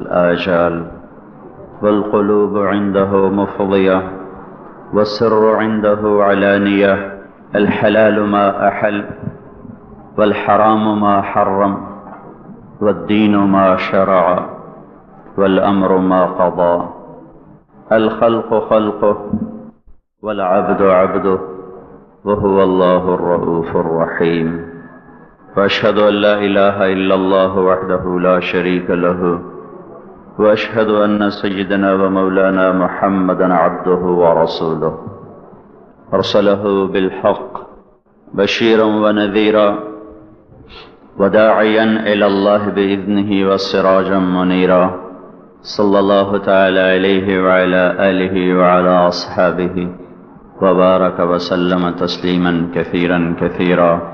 والآجال، والقلوب عنده مفضية، والسر عنده علانية. الحلال ما أحل، والحرام ما حرم، والدين ما شرع، والأمر ما قضى. الخلق خلقه، والعبد عبده، وهو الله الرؤوف الرحيم. وأشهد أن لا إله إلا الله وحده لا شريك له، وأشهد أن سيدنا ومولانا محمدا عبده ورسوله، أرسله بالحق بشيرا ونذيرا، وداعيا إلى الله بإذنه وسراجا منيرا، صلى الله تعالى عليه وعلى آله وعلى أصحابه وبارك وسلم تسلیما كثيرا كثيرا.